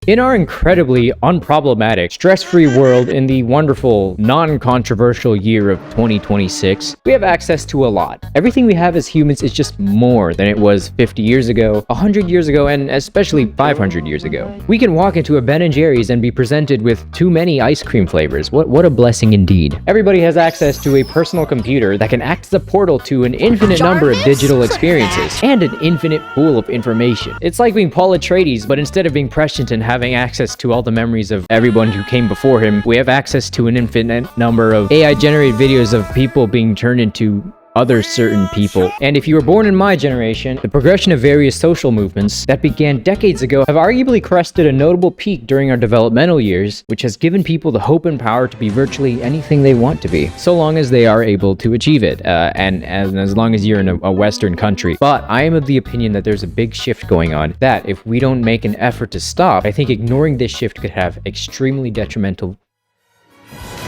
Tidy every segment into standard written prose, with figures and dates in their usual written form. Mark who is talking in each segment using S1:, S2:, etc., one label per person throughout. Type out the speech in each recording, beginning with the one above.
S1: In our incredibly unproblematic, stress-free world in the wonderful, non-controversial year of 2026, we have access to a lot. Everything we have as humans is just more than it was 50 years ago, 100 years ago, and especially 500 years ago. We can walk into a Ben & Jerry's and be presented with too many ice cream flavors. What a blessing indeed. Everybody has access to a personal computer that can act as a portal to an infinite number of digital experiences and an infinite pool of information. It's like being Paul Atreides, but instead of being prescient and having access to all the memories of everyone who came before him, we have access to an infinite number of AI-generated videos of people being turned into other certain people. And if you were born in my generation, the progression of various social movements that began decades ago have arguably crested a notable peak during our developmental years, which has given people the hope and power to be virtually anything they want to be, so long as they are able to achieve it, and as long as you're in a Western country. But I am of the opinion that there's a big shift going on, that if we don't make an effort to stop, I think ignoring this shift could have extremely detrimental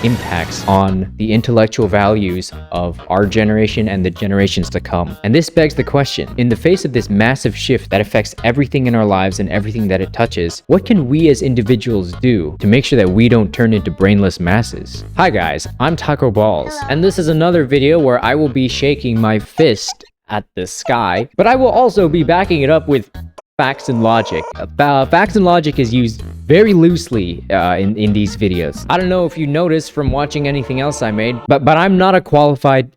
S1: impacts on the intellectual values of our generation and the generations to come. And this begs the question, in the face of this massive shift that affects everything in our lives and everything that it touches, what can we as individuals do to make sure that we don't turn into brainless masses? Hi guys, I'm Taco Balls, and this is another video where I will be shaking my fist at the sky, but I will also be backing it up with facts and logic. Facts and logic is used very loosely in these videos. I don't know if you noticed from watching anything else I made, but I'm not a qualified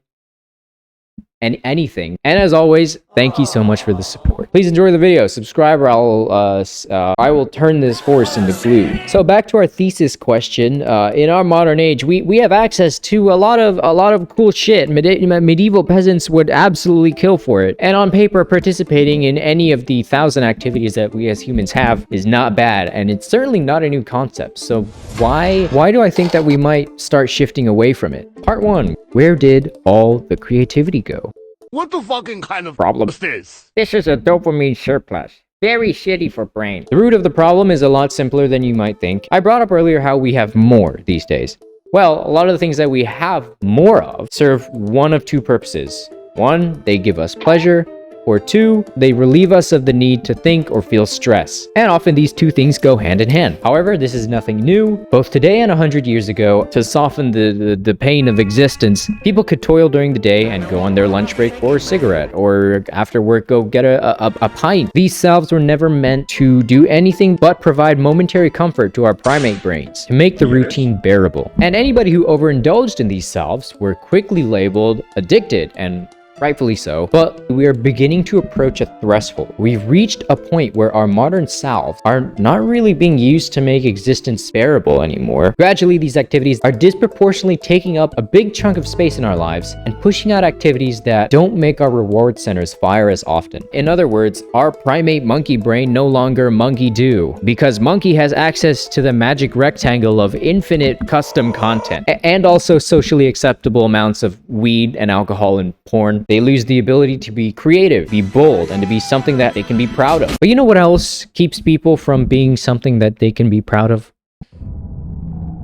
S1: anything. And as always, thank you so much for the support. Please enjoy the video, subscribe, or I will turn this horse into glue. So back to our thesis question. In our modern age, we have access to a lot of cool shit. Medieval peasants would absolutely kill for it. And on paper, participating in any of the 1,000 activities that we as humans have is not bad, and it's certainly not a new concept. So why do I think that we might start shifting away from it? Part 1. Where did all the creativity go?
S2: What the fucking kind of
S1: problem
S2: is this?
S1: This is a dopamine surplus. Very shitty for brain. The root of the problem is a lot simpler than you might think. I brought up earlier how we have more these days. Well, a lot of the things that we have more of serve one of two purposes. One, they give us pleasure, or two, they relieve us of the need to think or feel stress. And often these two things go hand in hand. However, this is nothing new. Both today and 100 years ago, to soften the pain of existence, people could toil during the day and go on their lunch break for a cigarette, or after work go get a pint. These salves were never meant to do anything but provide momentary comfort to our primate brains, to make the routine bearable. And anybody who overindulged in these salves were quickly labeled addicted, and rightfully so, but we are beginning to approach a threshold. We've reached a point where our modern salves are not really being used to make existence bearable anymore. Gradually, these activities are disproportionately taking up a big chunk of space in our lives and pushing out activities that don't make our reward centers fire as often. In other words, our primate monkey brain no longer monkey do, because monkey has access to the magic rectangle of infinite custom content, and also socially acceptable amounts of weed and alcohol and porn. They lose the ability to be creative, be bold, and to be something that they can be proud of. But you know what else keeps people from being something that they can be proud of?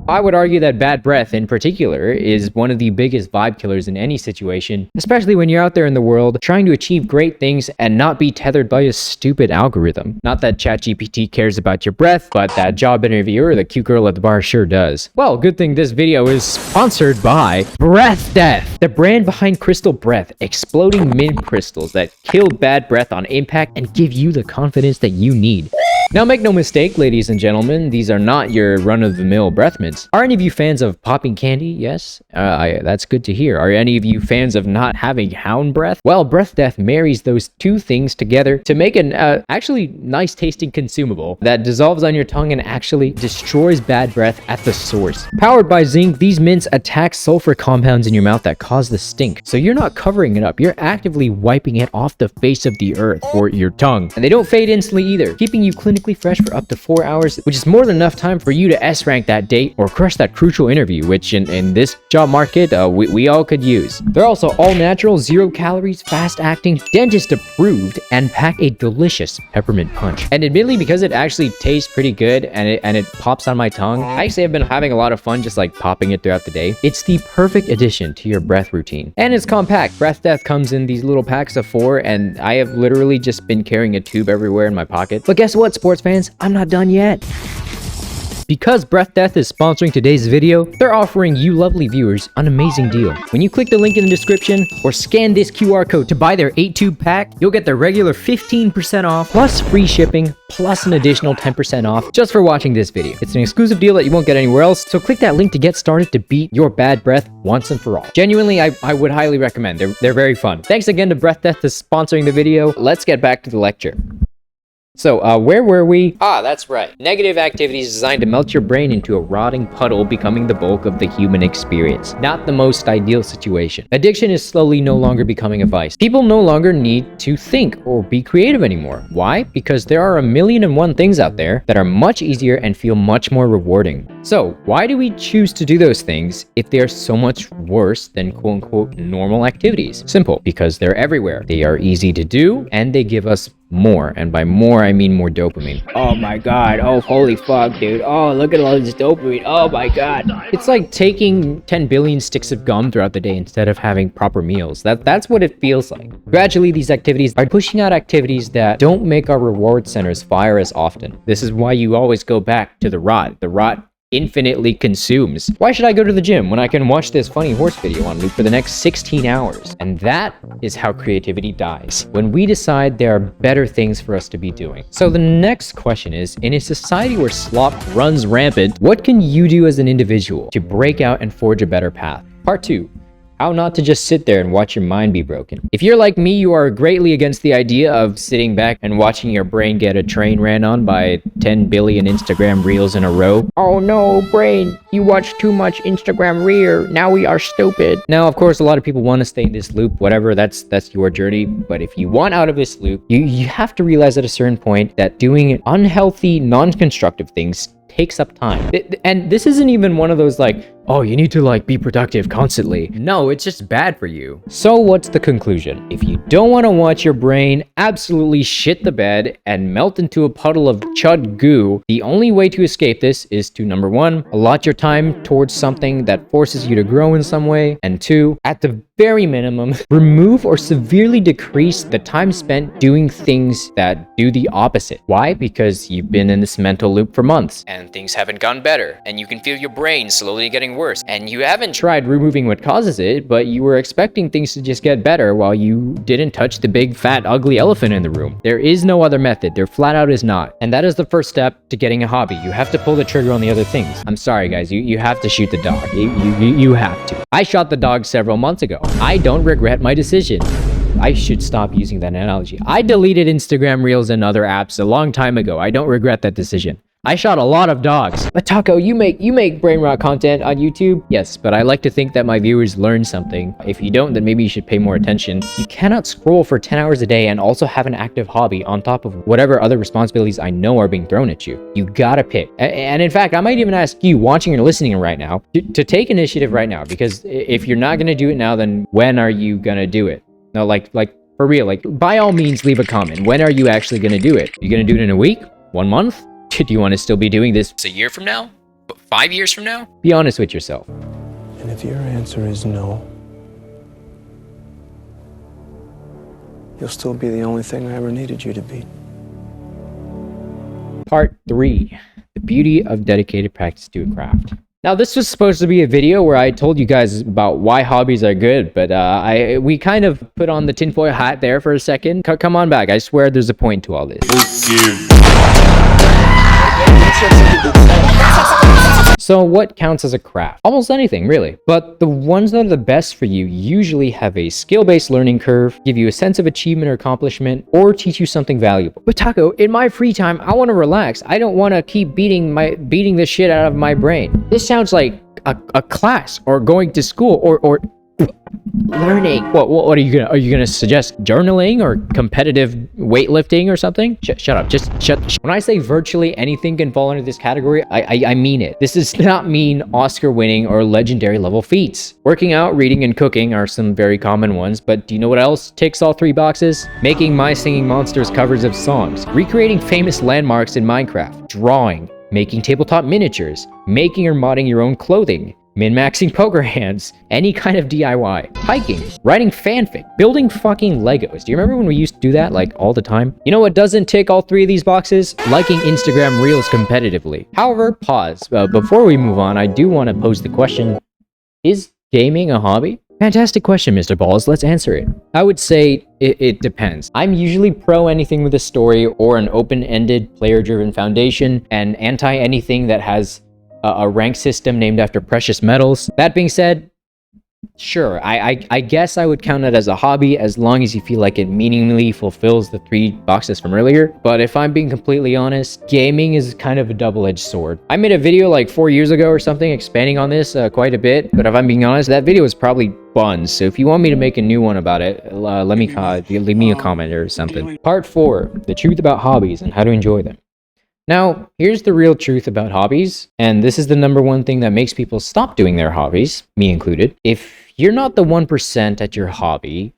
S1: I would argue that bad breath in particular is one of the biggest vibe killers in any situation, especially when you're out there in the world trying to achieve great things and not be tethered by a stupid algorithm. Not that ChatGPT cares about your breath, but that job interviewer or the cute girl at the bar sure does. Well, good thing this video is sponsored by Breath Death, the brand behind Crystal Breath, exploding mint crystals that kill bad breath on impact and give you the confidence that you need. Now make no mistake, ladies and gentlemen, these are not your run-of-the-mill breath mints. Are any of you fans of popping candy? Yes? That's good to hear. Are any of you fans of not having hound breath? Well, Breath Death marries those two things together to make an actually nice tasting consumable that dissolves on your tongue and actually destroys bad breath at the source. Powered by zinc, these mints attack sulfur compounds in your mouth that cause the stink. So you're not covering it up, you're actively wiping it off the face of the earth, or your tongue. And they don't fade instantly either, keeping you clinically fresh for up to 4 hours, which is more than enough time for you to S-rank that date or crush that crucial interview, which in this job market, we all could use. They're also all natural, 0 calories, fast acting, dentist approved, and pack a delicious peppermint punch. And admittedly, because it actually tastes pretty good and it pops on my tongue, I actually have been having a lot of fun just like popping it throughout the day. It's the perfect addition to your breath routine. And it's compact. Breath Death comes in these little packs of 4, and I have literally just been carrying a tube everywhere in my pocket. But guess what, sports fans? I'm not done yet. Because Breath Death is sponsoring today's video, they're offering you lovely viewers an amazing deal. When you click the link in the description or scan this QR code to buy their 8-tube pack, you'll get their regular 15% off plus free shipping plus an additional 10% off just for watching this video. It's an exclusive deal that you won't get anywhere else, so click that link to get started to beat your bad breath once and for all. Genuinely, I would highly recommend. They're very fun. Thanks again to Breath Death for sponsoring the video. Let's get back to the lecture. So, where were we? Ah, that's right. Negative activities designed to melt your brain into a rotting puddle, becoming the bulk of the human experience. Not the most ideal situation. Addiction is slowly no longer becoming a vice. People no longer need to think or be creative anymore. Why? Because there are 1,000,001 things out there that are much easier and feel much more rewarding. So, why do we choose to do those things if they are so much worse than quote-unquote normal activities? Simple. Because they're everywhere. They are easy to do, and they give us more, and by more I mean more dopamine. Oh my god, oh holy fuck dude, oh look at all this dopamine, oh my god. It's like taking 10 billion sticks of gum throughout the day instead of having proper meals. That's what it feels like. Gradually these activities are pushing out activities that don't make our reward centers fire as often. This is why you always go back to the rot. The rot infinitely consumes. Why should I go to the gym when I can watch this funny horse video on loop for the next 16 hours? And that is how creativity dies, when we decide there are better things for us to be doing. So the next question is, in a society where slop runs rampant, what can you do as an individual to break out and forge a better path? Part 2. How not to just sit there and watch your mind be broken. If you're like me, you are greatly against the idea of sitting back and watching your brain get a train ran on by 10 billion Instagram reels in a row. Oh no, brain, you watch too much Instagram reel. Now we are stupid. Now, of course, a lot of people want to stay in this loop, whatever, that's your journey. But if you want out of this loop, you have to realize at a certain point that doing unhealthy, non-constructive things takes up time. And this isn't even one of those like, oh, you need to like be productive constantly. No, it's just bad for you. So what's the conclusion? If you don't want to watch your brain absolutely shit the bed and melt into a puddle of chud goo, the only way to escape this is to, number 1, allot your time towards something that forces you to grow in some way, and 2, at the very minimum, remove or severely decrease the time spent doing things that do the opposite. Why? Because you've been in this mental loop for months and things haven't gotten better, and you can feel your brain slowly getting worse, and you haven't tried removing what causes it, but you were expecting things to just get better while you didn't touch the big fat ugly elephant in the room. There is no other method. There flat out is not. And that is the first step to getting a hobby. You have to pull the trigger on the other things. I'm sorry guys, you have to shoot the dog. You have to. I shot the dog several months ago. I don't regret my decision. I should stop using that analogy. I deleted Instagram Reels and other apps a long time ago. I don't regret that decision. I shot a lot of dogs. But Taco, you make brain rot content on YouTube? Yes, but I like to think that my viewers learn something. If you don't, then maybe you should pay more attention. You cannot scroll for 10 hours a day and also have an active hobby on top of whatever other responsibilities I know are being thrown at you. You gotta pick. And in fact, I might even ask you watching or listening right now to take initiative right now, because if you're not gonna do it now, then when are you gonna do it? No, like for real, like by all means, leave a comment. When are you actually gonna do it? You gonna do it in a week? 1 month? Do you want to still be doing this a year from now? 5 years from now? Be honest with yourself.
S3: And if your answer is no, you'll still be the only thing I ever needed you to be.
S1: Part 3. The beauty of dedicated practice to a craft. Now, this was supposed to be a video where I told you guys about why hobbies are good, but we kind of put on the tinfoil hat there for a second. Come on back. I swear there's a point to all this. So what counts as a craft? Almost anything, really. But the ones that are the best for you usually have a skill-based learning curve, give you a sense of achievement or accomplishment, or teach you something valuable. But Taco, in my free time, I want to relax. I don't want to keep beating the shit out of my brain. This sounds like a class, or going to school, or learning. What are you gonna suggest? Journaling or competitive weightlifting or something? Shut up. Just shut. When I say virtually anything can fall into this category, I mean it. This does not mean Oscar-winning or legendary level feats. Working out, reading, and cooking are some very common ones, but do you know what else ticks all 3 boxes? Making My Singing Monsters covers of songs, recreating famous landmarks in Minecraft, drawing, making tabletop miniatures, making or modding your own clothing, min-maxing poker hands, any kind of DIY, hiking, writing fanfic, building fucking Legos. Do you remember when we used to do that like all the time? You know what doesn't tick all three of these boxes? Liking Instagram Reels competitively. However, pause. Before we move on, I do want to pose the question, is gaming a hobby? Fantastic question, Mr. Balls. Let's answer it. I would say it depends. I'm usually pro anything with a story or an open-ended, player-driven foundation, and anti anything that has a rank system named after precious metals. That being said, sure, I guess I would count it as a hobby as long as you feel like it meaningfully fulfills the 3 boxes from earlier. But if I'm being completely honest, gaming is kind of a double-edged sword. I made a video like 4 years ago or something expanding on this quite a bit, but if I'm being honest, that video was probably buns. So if you want me to make a new one about it, leave me a comment or something. Part 4, the truth about hobbies and how to enjoy them. Now, here's the real truth about hobbies, and this is the #1 thing that makes people stop doing their hobbies, me included. If you're not the 1% at your hobby,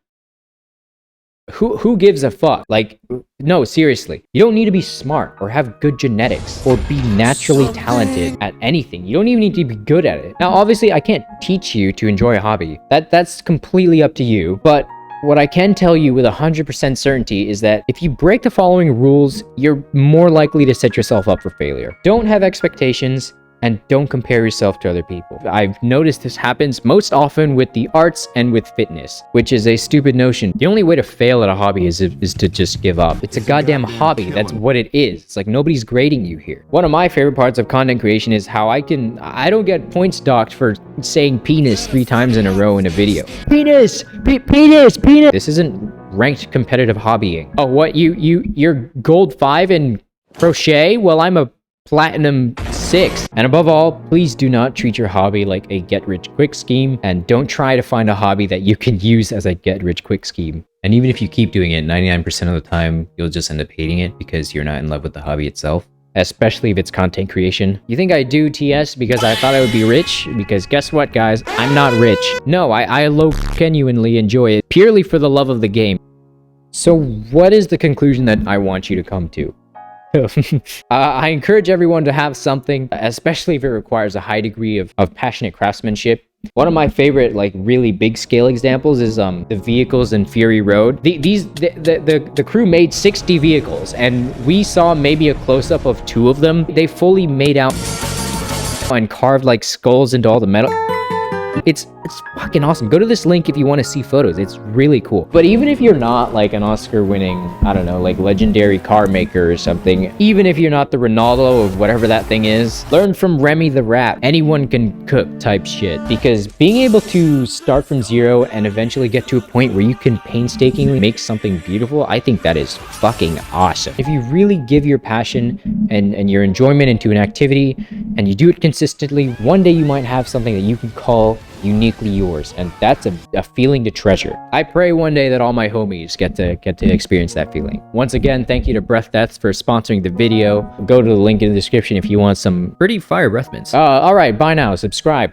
S1: who gives a fuck? Like, no, seriously. You don't need to be smart or have good genetics or be naturally talented at anything. You don't even need to be good at it. Now, obviously, I can't teach you to enjoy a hobby. That's completely up to you, but what I can tell you with 100% certainty is that if you break the following rules, you're more likely to set yourself up for failure. Don't have expectations and don't compare yourself to other people. I've noticed this happens most often with the arts and with fitness, which is a stupid notion. The only way to fail at a hobby is to just give up. It's a goddamn hobby. That's what it is. It's like nobody's grading you here. One of my favorite parts of content creation is how I don't get points docked for saying penis 3 times in a row in a video. Penis! Penis! Penis! This isn't ranked competitive hobbying. Oh, what? You're gold 5 in crochet? Well, I'm a platinum 6. And above all, please do not treat your hobby like a get-rich-quick scheme, and don't try to find a hobby that you can use as a get-rich-quick scheme. And even if you keep doing it, 99% of the time, you'll just end up hating it because you're not in love with the hobby itself. Especially if it's content creation. You think I do TS because I thought I would be rich? Because guess what, guys? I'm not rich. No, I genuinely enjoy it purely for the love of the game. So what is the conclusion that I want you to come to? I encourage everyone to have something, especially if it requires a high degree of passionate craftsmanship. One of my favorite, like, really big scale examples is the vehicles in Fury Road. The crew made 60 vehicles, and we saw maybe a close-up of 2 of them. They fully made out and carved like skulls into all the metal. It's fucking awesome. Go to this link if you want to see photos. It's really cool. But even if you're not like an Oscar-winning, I don't know, like legendary car maker or something, even if you're not the Ronaldo of whatever that thing is, learn from Remy the Rat. Anyone can cook type shit. Because being able to start from 0 and eventually get to a point where you can painstakingly make something beautiful, I think that is fucking awesome. If you really give your passion and your enjoyment into an activity and you do it consistently, one day you might have something that you can call uniquely yours, and that's a feeling to treasure. I pray one day that all my homies get to experience that feeling. Once again, thank you to Breath Deaths for sponsoring the video. Go to the link in the description if you want some pretty fire breath mints. All right, bye now. Subscribe.